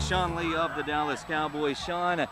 is Sean Lee of the Dallas Cowboys. Sean,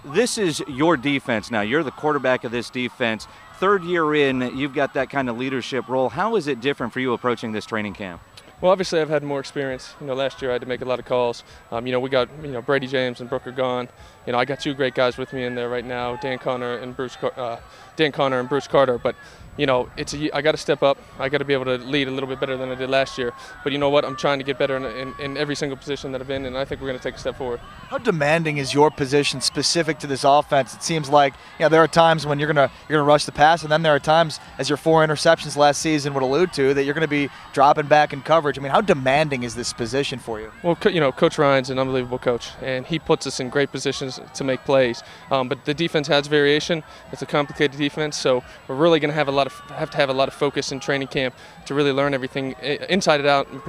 this is your defense now. You're the quarterback of this defense. Third year in, you've got that kind of leadership role. How is it different for you approaching this training camp? Well, obviously I've had more experience. Last year I had to make a lot of calls. We got, Brady James and Brooker gone. I got two great guys with me in there right now, Dan Connor and Bruce Carter. But I got to step up. I got to be able to lead a little bit better than I did last year. But you know what? I'm trying to get better in every single position that I've been, and I think we're going to take a step forward. How demanding is your position specific to this offense? It seems like there are times when you're gonna rush the pass, and then there are times, as your 4 interceptions last season would allude to, that you're going to be dropping back in coverage. I mean, how demanding is this position for you? Well, Coach Ryan's an unbelievable coach, and he puts us in great positions to make plays. But the defense has variation. It's a complicated defense, so we're really going to have to have a lot of focus in training camp to really learn everything inside and out and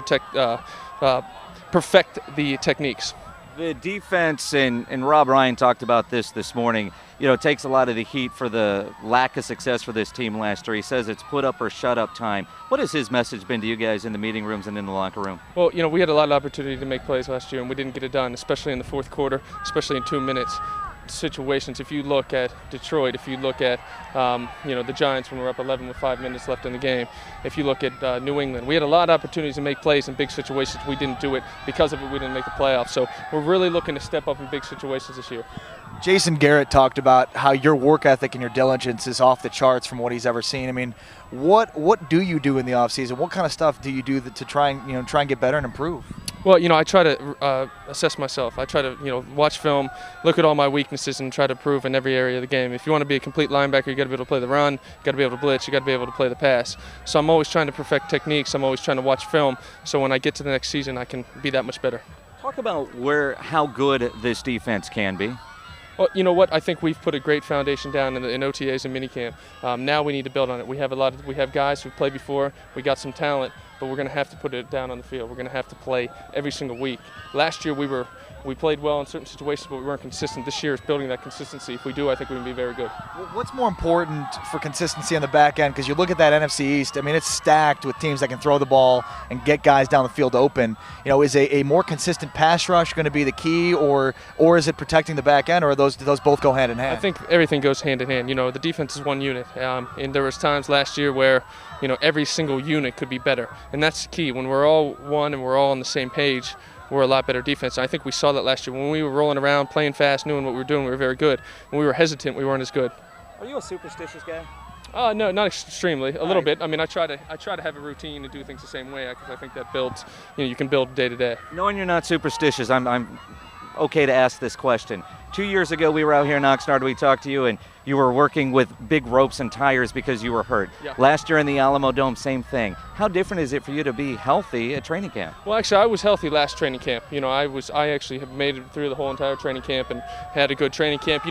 perfect the techniques. The defense, and Rob Ryan talked about this morning, it takes a lot of the heat for the lack of success for this team last year. He says it's put up or shut up time. What has his message been to you guys in the meeting rooms and in the locker room? Well, we had a lot of opportunity to make plays last year, and we didn't get it done, especially in the fourth quarter, especially in 2 minutes situations. If you look at Detroit, if you look at the Giants when we're up 11 with 5 minutes left in the game, if you look at New England, we had a lot of opportunities to make plays in big situations. We didn't do it. Because of it, we didn't make the playoffs. So we're really looking to step up in big situations this year. Jason Garrett talked about how your work ethic and your diligence is off the charts from what he's ever seen. I mean, what do you do in the offseason? What kind of stuff do you do to try and get better and improve? Well, I try to assess myself. I try to, watch film, look at all my weaknesses, and try to improve in every area of the game. If you want to be a complete linebacker, you got to be able to play the run, you got to be able to blitz, you got to be able to play the pass. So I'm always trying to perfect techniques. I'm always trying to watch film, so when I get to the next season, I can be that much better. Talk about how good this defense can be. Well, you know what? I think we've put a great foundation down in OTAs and minicamp. Now we need to build on it. We have guys who've played before. We got some talent, but we're going to have to put it down on the field. We're going to have to play every single week. Last year we played well in certain situations, but we weren't consistent. This year is building that consistency. If we do, I think we can be very good. What's more important for consistency on the back end? Because you look at that NFC East, I mean, it's stacked with teams that can throw the ball and get guys down the field open. Is a more consistent pass rush going to be the key, or is it protecting the back end, or do those both go hand in hand? I think everything goes hand in hand. The defense is one unit, and there was times last year where every single unit could be better, and that's the key. When we're all one and we're all on the same page, we're a lot better defense. And I think we saw that last year. When we were rolling around, playing fast, knowing what we were doing, we were very good. When we were hesitant, we weren't as good. Are you a superstitious guy? No, not extremely. A little bit. I mean, I try to have a routine and do things the same way, because I think that builds. You can build day to day. Knowing you're not superstitious, I'm okay to ask this question. 2 years ago, we were out here in Oxnard. We talked to you, and you were working with big ropes and tires because you were hurt. Yeah. Last year in the Alamo Dome, same thing. How different is it for you to be healthy at training camp? Well, actually, I was healthy last training camp. I actually have made it through the whole entire training camp and had a good training camp.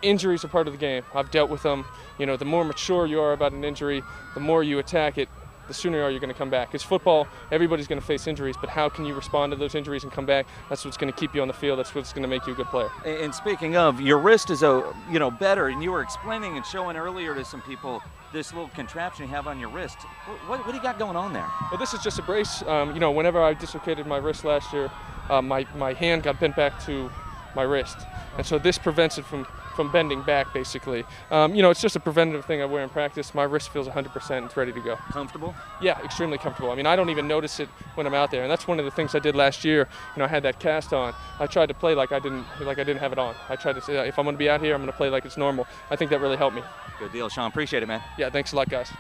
Injuries are part of the game. I've dealt with them. The more mature you are about an injury, the more you attack it, the sooner you're going to come back. Because football, everybody's going to face injuries, but how can you respond to those injuries and come back? That's what's going to keep you on the field. That's what's going to make you a good player. And speaking of, your wrist is better, and you were explaining and showing earlier to some people this little contraption you have on your wrist. What do you got going on there? Well, this is just a brace. Whenever I dislocated my wrist last year, my hand got bent back to my wrist, and so this prevents it from bending back, basically. It's just a preventative thing I wear in practice. My wrist feels 100%. It's ready to go. Comfortable? Yeah, extremely comfortable. I mean, I don't even notice it when I'm out there, and that's one of the things I did last year. I had that cast on. I tried to play like I didn't have it on. I tried to say, if I'm going to be out here, I'm going to play like it's normal. I think that really helped me. Good deal, Sean. Appreciate it, man. Yeah, thanks a lot, guys.